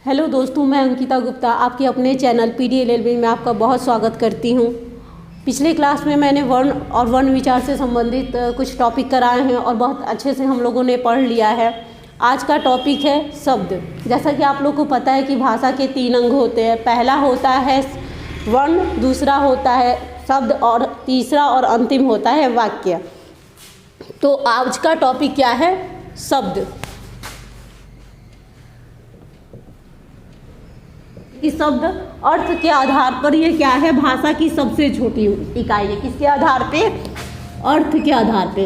Hello दोस्तों, मैं अंकिता गुप्ता आपके अपने चैनल PDLLB में आपका बहुत स्वागत करती हूँ। पिछले क्लास में मैंने वर्ण और वर्ण विचार से संबंधित कुछ टॉपिक कराए हैं और बहुत अच्छे से हम लोगों ने पढ़ लिया है। आज का टॉपिक है शब्द। जैसा कि आप लोग को पता है कि भाषा के 3 अंग होते हैं। पहला होता है वर्ण, दूसरा होता है शब्द और तीसरा और अंतिम होता है वाक्य। तो आज का टॉपिक क्या है? शब्द। इस शब्द अर्थ के आधार पर ये क्या है? भाषा की सबसे छोटी इकाई है। किसके आधार पे? अर्थ के आधार पे।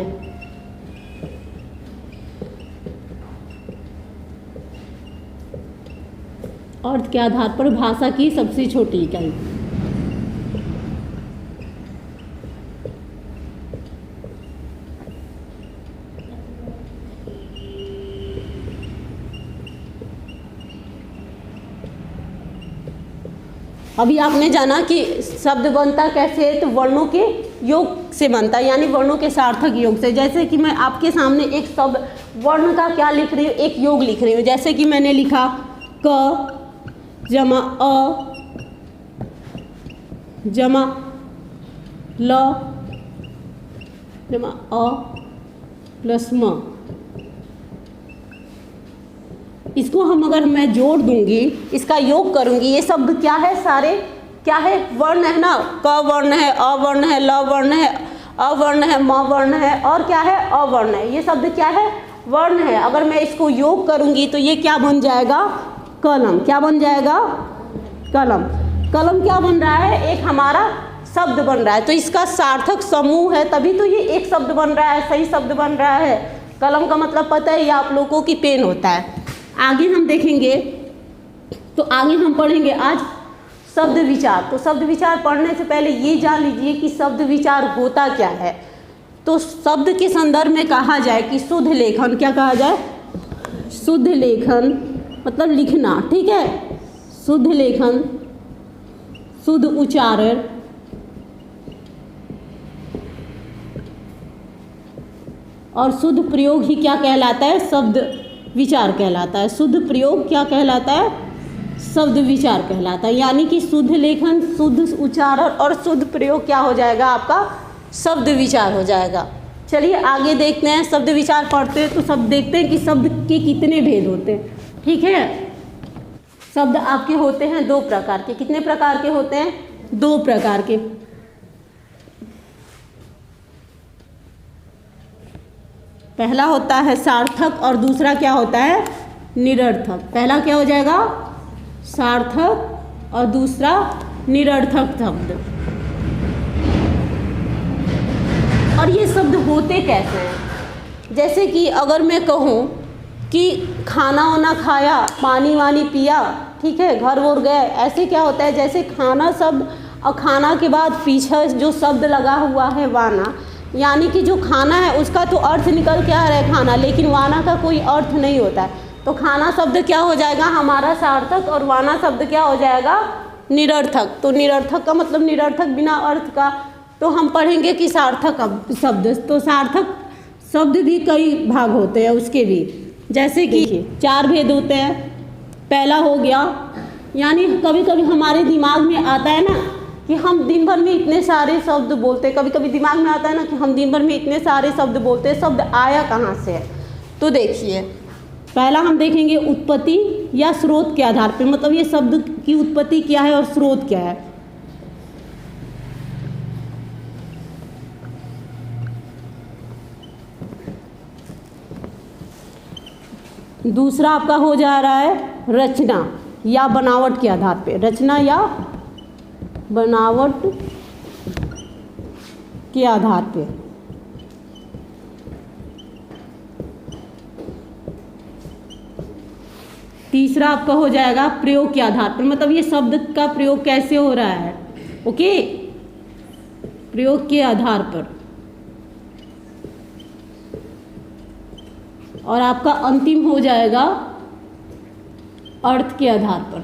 अर्थ के आधार पर भाषा की सबसे छोटी इकाई। अभी आपने जाना कि शब्द बनता कैसे है, तो वर्णों के योग से बनता है, यानी वर्णों के सार्थक योग से। जैसे कि मैं आपके सामने एक शब्द वर्ण का क्या लिख रही हूँ, एक योग लिख रही हूँ। जैसे कि मैंने लिखा क जमा अ जमा ल जमा अ प्लस म। इसको हम अगर मैं जोड़ दूंगी, इसका योग करूंगी, ये शब्द क्या है? सारे क्या है? वर्ण है ना। क वर्ण है, अ वर्ण है, ल वर्ण है, अ वर्ण है, म वर्ण है और क्या है? अवर्ण है। ये शब्द क्या है? वर्ण है। अगर मैं इसको योग करूंगी तो ये क्या बन जाएगा? कलम। क्या बन जाएगा? कलम। कलम क्या बन रहा है? एक हमारा शब्द बन रहा है। तो इसका सार्थक समूह है, तभी तो ये एक शब्द बन रहा है, सही शब्द बन रहा है। कलम का मतलब पता है ये आप लोगों की पेन होता है। आगे हम देखेंगे, तो आगे हम पढ़ेंगे आज शब्द विचार। तो शब्द विचार पढ़ने से पहले ये जान लीजिए कि शब्द विचार होता क्या है। तो शब्द के संदर्भ में कहा जाए कि शुद्ध लेखन। क्या कहा जाए? शुद्ध लेखन मतलब लिखना, ठीक है। शुद्ध लेखन, शुद्ध उच्चारण और शुद्ध प्रयोग ही क्या कहलाता है? शब्द विचार कहलाता है। शुद्ध प्रयोग क्या कहलाता है? शब्द विचार कहलाता है। यानी कि शुद्ध लेखन, शुद्ध उच्चारण और शुद्ध प्रयोग क्या हो जाएगा? आपका शब्द विचार हो जाएगा। चलिए आगे देखते हैं। शब्द विचार पढ़ते हैं तो सब देखते हैं कि शब्द के कितने भेद होते हैं, ठीक है। शब्द आपके होते हैं 2 प्रकार के। कितने प्रकार के होते हैं? 2 प्रकार के। पहला होता है सार्थक और दूसरा क्या होता है? निरर्थक। पहला क्या हो जाएगा? सार्थक और दूसरा निरर्थक शब्द। और ये शब्द होते कैसे हैं? जैसे कि अगर मैं कहूँ कि खाना वाना खाया, पानी वानी पिया, ठीक है, घर वोर गए, ऐसे क्या होता है? जैसे खाना शब्द और खाना के बाद पीछे जो शब्द लगा हुआ है वाना, यानी कि जो खाना है उसका तो अर्थ निकल के आ रहा है खाना, लेकिन वाना का कोई अर्थ नहीं होता है। तो खाना शब्द क्या हो जाएगा? हमारा सार्थक और वाना शब्द क्या हो जाएगा? निरर्थक। तो निरर्थक का मतलब निरर्थक बिना अर्थ का। तो हम पढ़ेंगे कि सार्थक शब्द। तो सार्थक शब्द भी कई भाग होते हैं उसके भी। जैसे कि 4 भेद होते हैं। पहला हो गया, यानी कभी कभी हमारे दिमाग में आता है ना कि हम दिन भर में इतने सारे शब्द बोलते हैं। कभी कभी दिमाग में आता है ना कि हम दिन भर में इतने सारे शब्द बोलते हैं, शब्द आया कहाँ से है? तो देखिए, पहला हम देखेंगे उत्पत्ति या स्रोत के आधार पर। मतलब ये शब्द की उत्पत्ति क्या है और स्रोत क्या है। दूसरा आपका हो जा रहा है रचना या बनावट के आधार पे। रचना या बनावट के आधार पे। तीसरा आपका हो जाएगा प्रयोग के आधार पर। मतलब ये शब्द का प्रयोग कैसे हो रहा है, ओके, प्रयोग के आधार पर। और आपका अंतिम हो जाएगा अर्थ के आधार पर।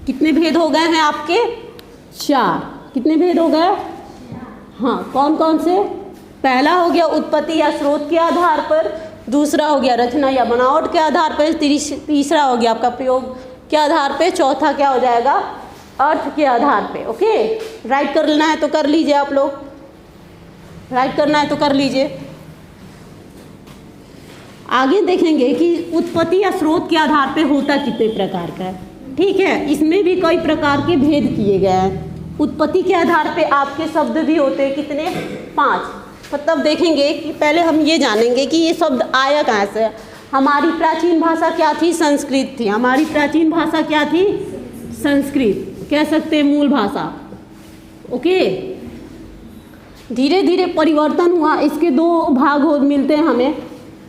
कितने भेद हो गए हैं आपके? 4। कितने भेद हो गए? हाँ, कौन कौन से? पहला हो गया उत्पत्ति या स्रोत के आधार पर, दूसरा हो गया रचना या बनावट के आधार पर, तीसरा हो गया आपका प्रयोग के आधार पे, चौथा क्या हो जाएगा अर्थ के आधार पे। ओके, राइट करना है तो कर लीजिए, आप लोग राइट करना है तो कर लीजिए। आगे देखेंगे कि उत्पत्ति या स्रोत के आधार पे होता कितने प्रकार का है। ठीक है, इसमें भी कई प्रकार के भेद किए गए हैं। उत्पत्ति के आधार पे आपके शब्द भी होते हैं कितने, 5। मतलब देखेंगे कि पहले हम ये जानेंगे कि ये शब्द आया कहाँ से। हमारी प्राचीन भाषा क्या थी, संस्कृत थी। हमारी प्राचीन भाषा क्या थी, संस्कृत कह सकते हैं, मूल भाषा। ओके, धीरे धीरे परिवर्तन हुआ, इसके 2 भाग मिलते हैं हमें।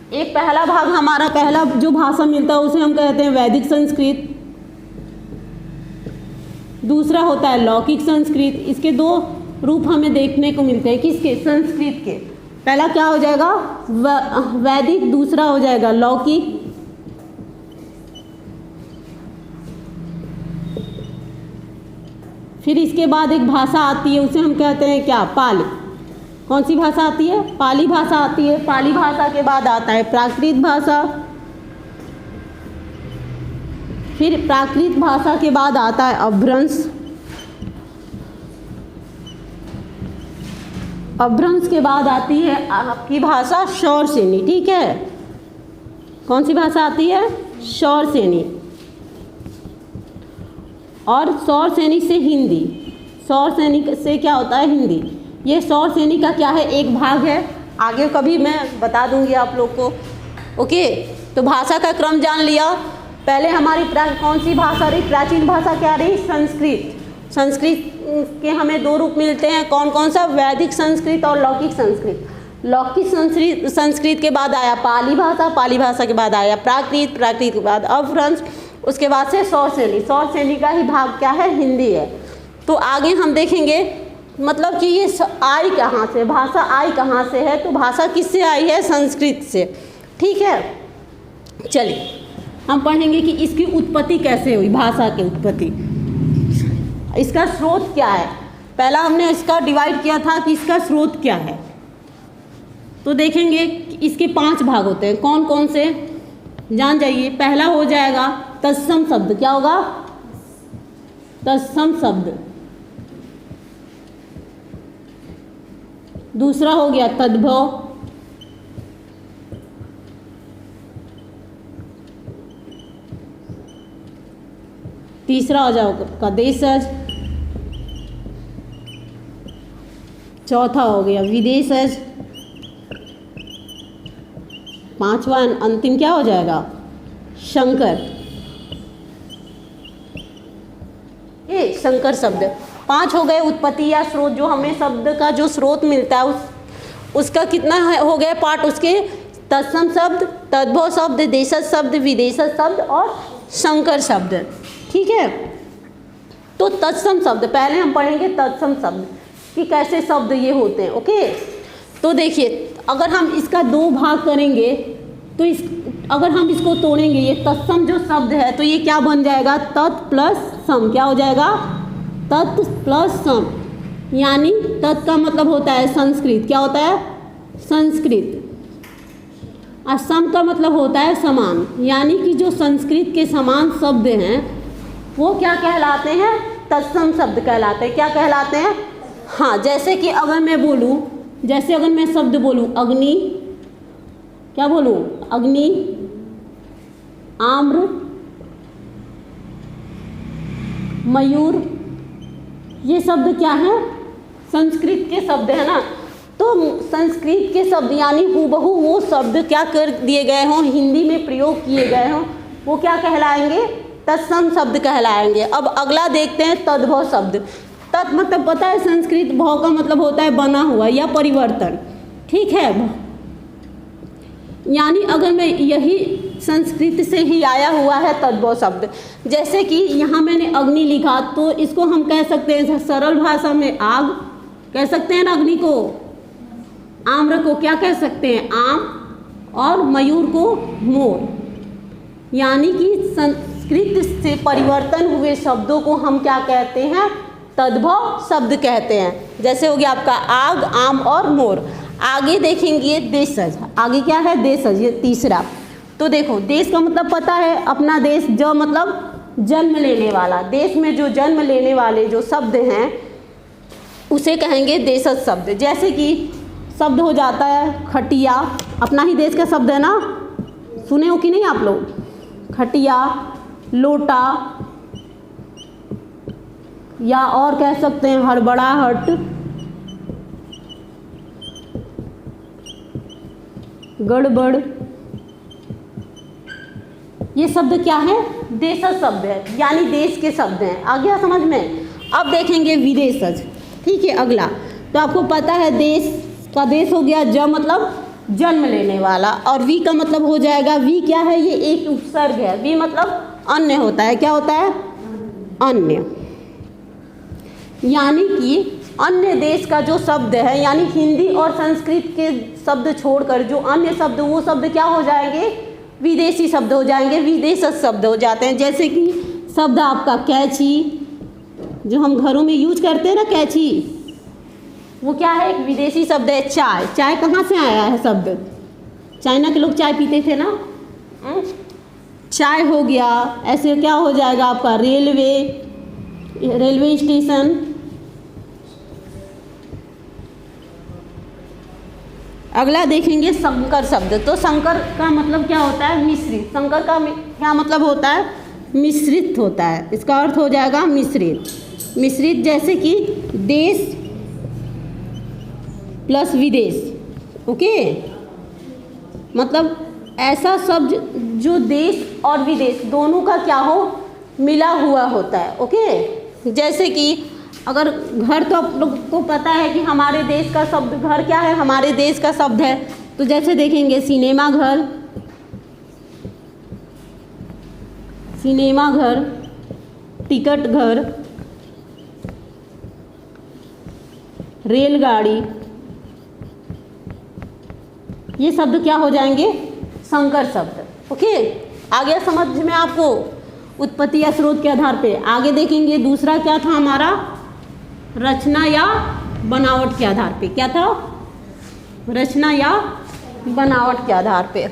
एक पहला भाग, हमारा पहला जो भाषा मिलता है उसे हम कहते हैं वैदिक संस्कृत, दूसरा होता है लौकिक संस्कृत। इसके 2 रूप हमें देखने को मिलते हैं, किसके, संस्कृत के। पहला क्या हो जाएगा वैदिक, दूसरा हो जाएगा लौकिक। फिर इसके बाद एक भाषा आती है, उसे हम कहते हैं क्या, पाली। कौन सी भाषा आती है, पाली भाषा आती है। पाली भाषा के बाद आता है प्राकृत भाषा, फिर प्राकृत भाषा के बाद आता है अपभ्रंश, अपभ्रंश के बाद आती है आपकी भाषा शौरसेनी। ठीक है, कौन सी भाषा आती है, शौरसेनी। और शौरसेनी से हिंदी, शौरसेनी से क्या होता है, हिंदी। ये शौरसेनी का क्या है, एक भाग है। आगे कभी मैं बता दूंगी आप लोग को। ओके, तो भाषा का क्रम जान लिया। पहले हमारी कौन सी भाषा रही, प्राचीन भाषा क्या रही, संस्कृत। संस्कृत के हमें 2 रूप मिलते हैं, कौन कौन सा, वैदिक संस्कृत और लौकिक संस्कृत। लौकिक संस्कृत के बाद आया पाली भाषा, पाली भाषा के बाद आया प्राकृत, प्राकृत के बाद अपभ्रंश, उसके बाद से शौरसेनी। शौरसेनी का ही भाग क्या है, हिंदी है। तो आगे हम देखेंगे मतलब कि ये आई कहाँ से, भाषा आई कहाँ से है। तो भाषा किससे आई है, संस्कृत से। ठीक है, चलिए हम पढ़ेंगे कि इसकी उत्पत्ति कैसे हुई, भाषा की उत्पत्ति, इसका स्रोत क्या है। पहला हमने इसका डिवाइड किया था कि इसका स्रोत क्या है। तो देखेंगे इसके 5 भाग होते हैं, कौन कौन से जान जाइए। पहला हो जाएगा तत्सम शब्द, क्या होगा, तत्सम शब्द। दूसरा हो गया तद्भव, तीसरा हो जाएगा देशज, चौथा हो गया विदेशज, 5वां अंतिम क्या हो जाएगा, शंकर। ये शंकर शब्द 5 हो गए। उत्पत्ति या स्रोत, जो हमें शब्द का जो स्रोत मिलता है उसका कितना हो गया पार्ट, उसके तत्सम शब्द, तद्भव शब्द, देशज शब्द, विदेशज शब्द और शंकर शब्द। ठीक है, तो तत्सम शब्द पहले हम पढ़ेंगे, तत्सम शब्द कि कैसे शब्द ये होते हैं। ओके, तो देखिए अगर हम इसका 2 भाग करेंगे तो अगर हम इसको तोड़ेंगे, ये तत्सम जो शब्द है तो ये क्या बन जाएगा, तत् प्लस सम। क्या हो जाएगा, तत् प्लस सम। यानी तत् का मतलब होता है संस्कृत, क्या होता है, संस्कृत। और सम का मतलब होता है समान, यानी कि जो संस्कृत के समान शब्द हैं वो क्या कहलाते हैं, तत्सम शब्द कहलाते हैं। क्या कहलाते हैं, हाँ, जैसे कि अगर मैं बोलूँ, जैसे अगर मैं शब्द बोलूँ अग्नि, क्या बोलूँ, अग्नि, आम्र, मयूर, ये शब्द क्या है, संस्कृत के शब्द है ना। तो संस्कृत के शब्द यानी हूबहू वो शब्द क्या कर दिए गए हों, हिंदी में प्रयोग किए गए हों, वो क्या कहलाएंगे, तत्सम शब्द कहलाएंगे। अब अगला देखते हैं तद्भव शब्द। तत् मतलब पता है संस्कृत, भव का मतलब होता है बना हुआ या परिवर्तन। ठीक है, यानी अगर मैं यही संस्कृत से ही आया हुआ है तद्भव शब्द। जैसे कि यहाँ मैंने अग्नि लिखा तो इसको हम कह सकते हैं सरल भाषा में आग कह सकते हैं ना अग्नि को। आम्र को क्या कह सकते हैं, आम, और मयूर को मोर। यानी कि संस्कृत से परिवर्तन हुए शब्दों को हम क्या कहते हैं, तद्भव शब्द कहते हैं। जैसे हो गया आपका आग, आम और मोर। आगे देखेंगे देशज, आगे क्या है देशज, ये तीसरा। तो देखो देश का मतलब पता है अपना देश, जो मतलब जन्म लेने वाला, देश में जो जन्म लेने वाले जो शब्द हैं उसे कहेंगे देशज शब्द। जैसे कि शब्द हो जाता है खटिया, अपना ही देश का शब्द है ना, सुने हो कि नहीं आप लोग, खटिया, लोटा, या और कह सकते हैं हड़बड़ाहट, गड़बड़, ये शब्द क्या है देशज शब्द है, यानी देश के शब्द हैं। आ गया समझ में। अब देखेंगे विदेशज, ठीक है अगला। तो आपको पता है देश का देश हो गया, ज मतलब जन्म लेने वाला, और वी का मतलब हो जाएगा, वी क्या है ये एक उपसर्ग है, वी मतलब अन्य होता है, क्या होता है अन्य, यानी कि अन्य देश का जो शब्द है, यानी हिंदी और संस्कृत के शब्द छोड़कर जो अन्य शब्द, वो शब्द क्या हो जाएंगे विदेशी शब्द हो जाएंगे, विदेशज शब्द हो जाते हैं। जैसे कि शब्द आपका कैंची, जो हम घरों में यूज करते हैं ना कैंची, वो क्या है एक विदेशी शब्द है। चाय, चाय कहाँ से आया है शब्द, चाइना के लोग चाय पीते थे ना, चाय हो गया। ऐसे क्या हो जाएगा आपका रेलवे, रेलवे स्टेशन। अगला देखेंगे संकर शब्द। तो संकर का मतलब क्या होता है मिश्रित, संकर का क्या मतलब होता है मिश्रित होता है, इसका अर्थ हो जाएगा मिश्रित। मिश्रित जैसे कि देश प्लस विदेश, ओके, मतलब ऐसा शब्द जो देश और विदेश दोनों का क्या हो मिला हुआ होता है, ओके। जैसे कि अगर घर, तो आप लोग को पता है कि हमारे देश का शब्द घर क्या है, हमारे देश का शब्द है। तो जैसे देखेंगे सिनेमा घर, सिनेमा घर, टिकट घर, रेलगाड़ी, ये शब्द क्या हो जाएंगे संकर शब्द, ओके। आ गया समझ में आपको उत्पत्ति या स्रोत के आधार पे। आगे देखेंगे दूसरा क्या था हमारा रचना या बनावट के आधार पे, क्या था रचना या बनावट के आधार पे।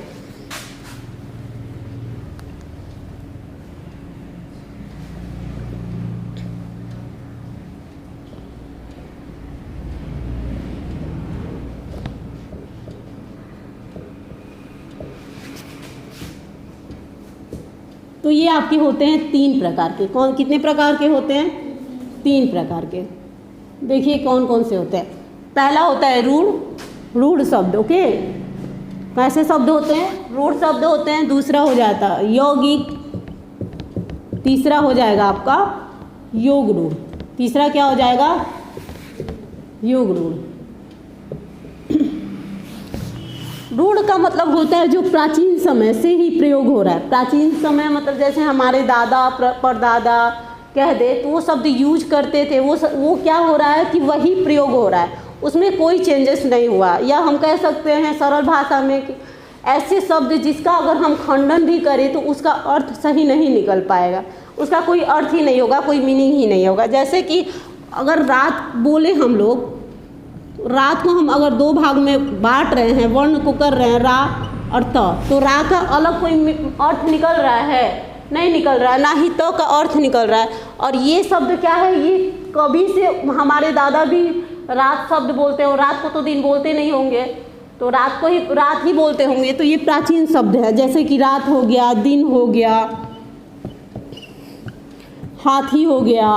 तो ये आपके होते हैं 3 प्रकार के। कौन कितने प्रकार के होते हैं 3 प्रकार के। देखिए कौन कौन से होते हैं। पहला होता है रूढ़, रूढ़ शब्द, ओके। कैसे शब्द होते हैं रूढ़ शब्द होते हैं। दूसरा हो जाता है यौगिक, तीसरा हो जाएगा आपका योग रूढ़, तीसरा क्या हो जाएगा योग रूढ़। रूढ़ का मतलब होता है जो प्राचीन समय से ही प्रयोग हो रहा है। प्राचीन समय मतलब जैसे हमारे दादा परदादा कह दे तो वो शब्द यूज करते थे, वो क्या हो रहा है कि वही प्रयोग हो रहा है, उसमें कोई चेंजेस नहीं हुआ। या हम कह सकते हैं सरल भाषा में कि ऐसे शब्द जिसका अगर हम खंडन भी करें तो उसका अर्थ सही नहीं निकल पाएगा, उसका कोई अर्थ ही नहीं होगा, कोई मीनिंग ही नहीं होगा। जैसे कि अगर रात बोले हम लोग, रात को हम अगर 2 भाग में बांट रहे हैं, वर्ण को कर रहे हैं रा और त, तो रा का अलग कोई अर्थ निकल रहा है नहीं निकल रहा है, ना ही तो का अर्थ निकल रहा है। और ये शब्द क्या है, ये कभी से हमारे दादा भी रात शब्द बोलते हैं, और रात को तो दिन बोलते नहीं होंगे, तो रात को ही रात ही बोलते होंगे। तो ये प्राचीन शब्द है। जैसे कि रात हो गया, दिन हो गया, हाथी हो गया,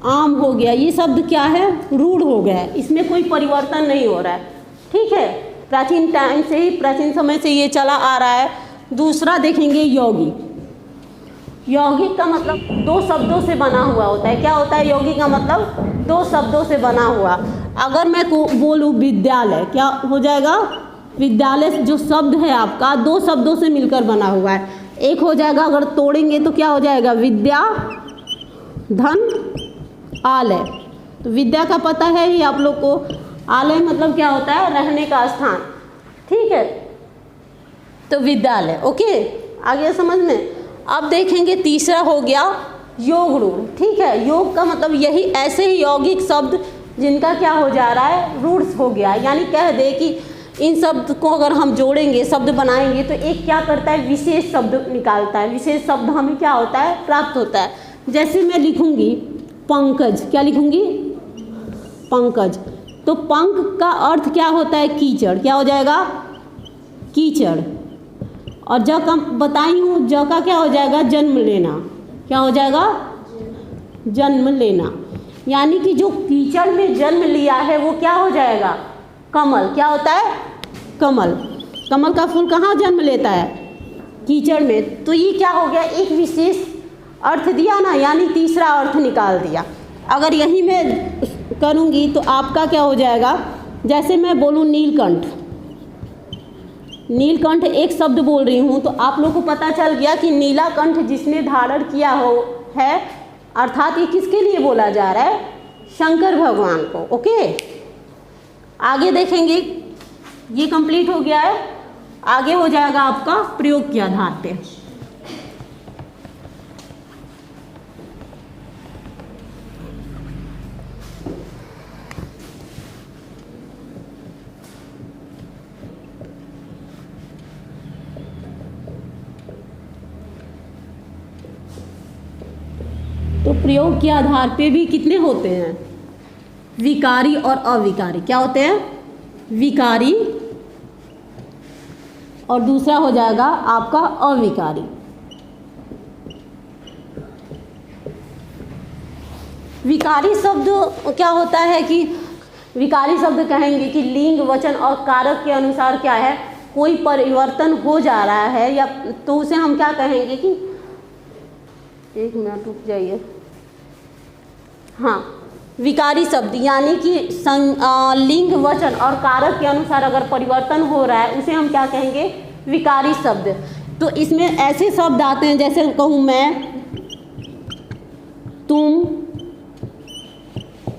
आम हो गया, ये शब्द क्या है रूढ़ हो गया है, इसमें कोई परिवर्तन नहीं हो रहा है, ठीक है। प्राचीन टाइम से ही, प्राचीन समय से ये चला आ रहा है। दूसरा देखेंगे यौगिक। यौगिक का मतलब 2 शब्दों से बना हुआ होता है। क्या होता है यौगिक का मतलब 2 शब्दों से बना हुआ। अगर मैं बोलूँ विद्यालय, क्या हो जाएगा विद्यालय जो शब्द है आपका 2 शब्दों से मिलकर बना हुआ है। एक हो जाएगा, अगर तोड़ेंगे तो क्या हो जाएगा विद्या धन आलय। तो विद्या का पता है ही आप लोग को, आलय मतलब क्या होता है रहने का स्थान, ठीक है। तो विद्यालय, ओके, आ गया समझ में। अब देखेंगे तीसरा हो गया योग रूढ़, ठीक है। योग का मतलब यही ऐसे ही यौगिक शब्द जिनका क्या हो जा रहा है, रूट्स हो गया। यानी कह दे कि इन शब्द को अगर हम जोड़ेंगे, शब्द बनाएंगे, तो एक क्या करता है, विशेष शब्द निकालता है। विशेष शब्द हमें क्या होता है, प्राप्त होता है। जैसे मैं लिखूंगी पंकज, क्या लिखूंगी, पंकज, तो पंक का अर्थ क्या होता है, कीचड़, क्या हो जाएगा, कीचड़। और ज का बताई हूँ, ज का क्या हो जाएगा, जन्म लेना, क्या हो जाएगा, जन्म लेना। यानी कि जो कीचड़ में जन्म लिया है वो क्या हो जाएगा, कमल। क्या होता है, कमल। कमल का फूल कहाँ जन्म लेता है, कीचड़ में। तो ये क्या हो गया, एक विशेष अर्थ दिया ना, यानी तीसरा अर्थ निकाल दिया। अगर यही मैं करूँगी तो आपका क्या हो जाएगा, जैसे मैं बोलूँ नीलकंठ, नीलकंठ एक शब्द बोल रही हूँ, तो आप लोगों को पता चल गया कि नीला कंठ जिसने धारण किया हो है, अर्थात ये किसके लिए बोला जा रहा है, शंकर भगवान को। ओके, आगे देखेंगे, ये कंप्लीट हो गया है। आगे हो जाएगा आपका प्रयोग के आधार पे। तो प्रयोग के आधार पे भी कितने होते हैं, विकारी और अविकारी। क्या होते हैं, विकारी, और दूसरा हो जाएगा आपका अविकारी। विकारी शब्द क्या होता है कि विकारी शब्द कहेंगे कि लिंग, वचन और कारक के अनुसार क्या है, कोई परिवर्तन हो जा रहा है, या तो उसे हम क्या कहेंगे कि, एक मिनट रुक जाइए, हाँ, विकारी शब्द यानी कि लिंग, वचन और कारक के अनुसार अगर परिवर्तन हो रहा है उसे हम क्या कहेंगे, विकारी शब्द। तो इसमें ऐसे शब्द आते हैं, जैसे कहूँ मैं, तुम,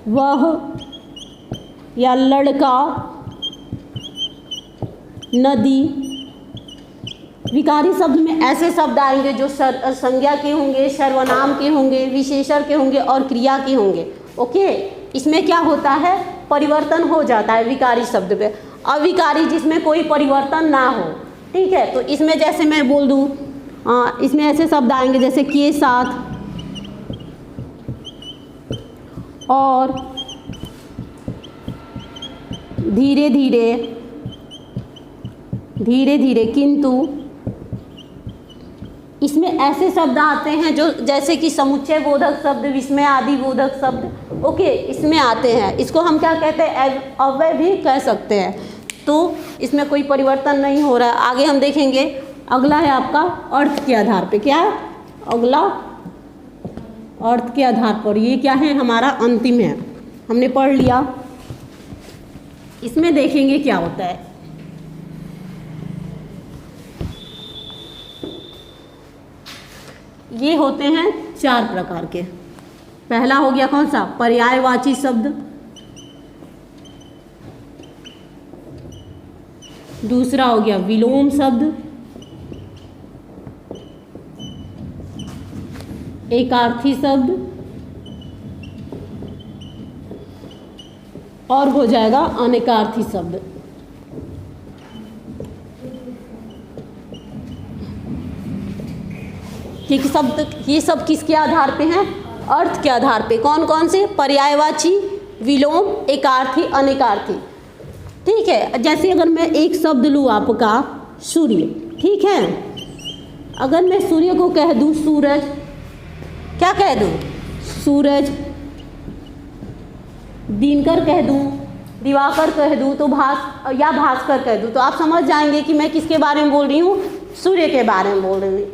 वह, या लड़का, नदी। विकारी शब्द में ऐसे शब्द आएंगे जो संज्ञा के होंगे, सर्वनाम के होंगे, विशेषण के होंगे और क्रिया के होंगे। ओके, इसमें क्या होता है, परिवर्तन हो जाता है विकारी शब्द पे। अविकारी जिसमें कोई परिवर्तन ना हो, ठीक है। तो इसमें जैसे मैं बोल दूँ, इसमें ऐसे शब्द आएंगे जैसे के साथ, और, धीरे धीरे, धीरे धीरे, किंतु। इसमें ऐसे शब्द आते हैं जो जैसे कि समुच्चय बोधक शब्द, विस्मय आदि बोधक शब्द, ओके, इसमें आते हैं। इसको हम क्या कहते हैं, अव्यय भी कह सकते हैं। तो इसमें कोई परिवर्तन नहीं हो रहा है। आगे हम देखेंगे, अगला है आपका अर्थ के आधार पे। क्या है अगला, अर्थ के आधार पर। ये क्या है, हमारा अंतिम है, हमने पढ़ लिया। इसमें देखेंगे क्या होता है। ये होते हैं 4 प्रकार के। पहला हो गया कौन सा, पर्यायवाची शब्द। दूसरा हो गया विलोम शब्द, एकार्थी शब्द, और हो जाएगा अनेकार्थी शब्द। ये शब्द, ये सब किसके आधार पे हैं, अर्थ के आधार पे। कौन कौन से, पर्यायवाची, विलोम, एकार्थी, अनेकार्थी। ठीक है, जैसे अगर मैं एक शब्द लूँ आपका सूर्य, ठीक है। अगर मैं सूर्य को कह दूँ सूरज, क्या कह दूँ, सूरज। दिनकर कह दूँ, दिवाकर कह दूँ, तो भास्कर कह दूँ, तो आप समझ जाएंगे कि मैं किसके बारे में बोल रही हूँ, सूर्य के बारे में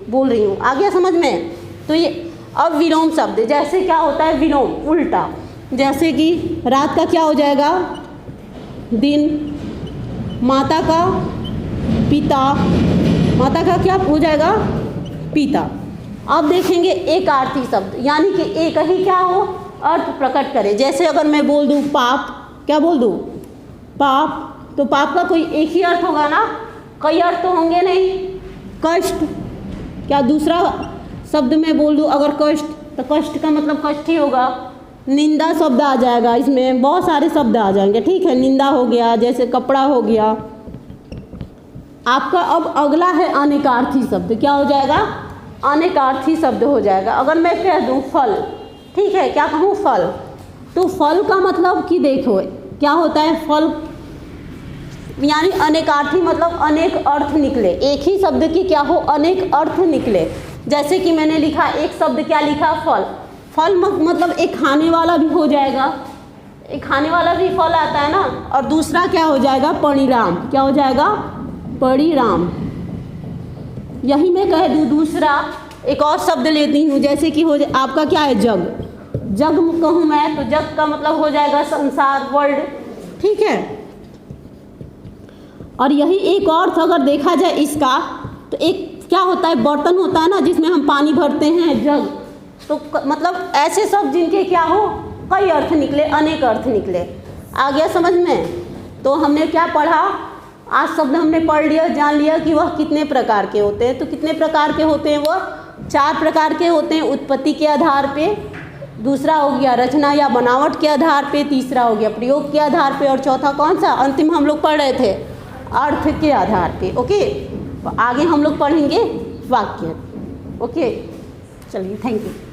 बोल रही हूँ। आ गया समझ में। तो ये अब विलोम शब्द, जैसे क्या होता है विलोम, उल्टा। जैसे कि रात का क्या हो जाएगा, दिन। माता का पिता, माता का क्या हो जाएगा, पिता। अब देखेंगे एकार्थी शब्द, यानी कि एक ही क्या हो, अर्थ प्रकट करे। जैसे अगर मैं बोल दूँ पाप, क्या बोल दूँ, पाप, तो पाप का कोई एक ही अर्थ होगा ना, कई अर्थ तो होंगे नहीं। कष्ट, क्या दूसरा शब्द में बोल दूँ अगर कष्ट, तो कष्ट का मतलब कष्ट ही होगा। निंदा शब्द आ जाएगा, इसमें बहुत सारे शब्द आ जाएंगे, ठीक है। निंदा हो गया, जैसे कपड़ा हो गया। आपका अब अगला है अनेकार्थी शब्द। क्या हो जाएगा? अनेकार्थी शब्द हो जाएगा। अगर मैं कह दूं फल, ठीक है, क्या कहूँ? फल। तो फल का मतलब कि देखो क्या होता है, फल यानी अनेकार्थी मतलब अनेक अर्थ निकले, एक ही शब्द की क्या हो, अनेक अर्थ निकले। जैसे कि मैंने लिखा एक शब्द, क्या लिखा? फल। फल मतलब एक खाने वाला भी हो जाएगा, एक खाने वाला भी फल आता है ना। और दूसरा क्या हो जाएगा? परिणाम। क्या हो जाएगा? परिणाम। यही मैं कह दूँ दूसरा एक और शब्द लेती हूँ, जैसे कि हो आपका क्या है? जग। जग कहूँ मैं तो जग का मतलब हो जाएगा संसार, वर्ल्ड, ठीक है। और यही एक और अगर देखा जाए इसका, तो एक क्या होता है? बर्तन होता है ना जिसमें हम पानी भरते हैं, जग। तो मतलब ऐसे सब जिनके क्या हो, कई अर्थ निकले, अनेक अर्थ निकले। आ गया समझ में? तो हमने क्या पढ़ा आज? शब्द हमने पढ़ लिया, जान लिया कि वह कितने प्रकार के होते हैं। तो कितने प्रकार के होते हैं? वह 4 प्रकार के होते हैं। उत्पत्ति के आधार पे, दूसरा हो गया रचना या बनावट के आधार पे, तीसरा हो गया प्रयोग के आधार पे, और चौथा कौन सा? अंतिम हम लोग पढ़ रहे थे, अर्थ के आधार पे। ओके, तो आगे हम लोग पढ़ेंगे वाक्य। ओके, चलिए, थैंक यू।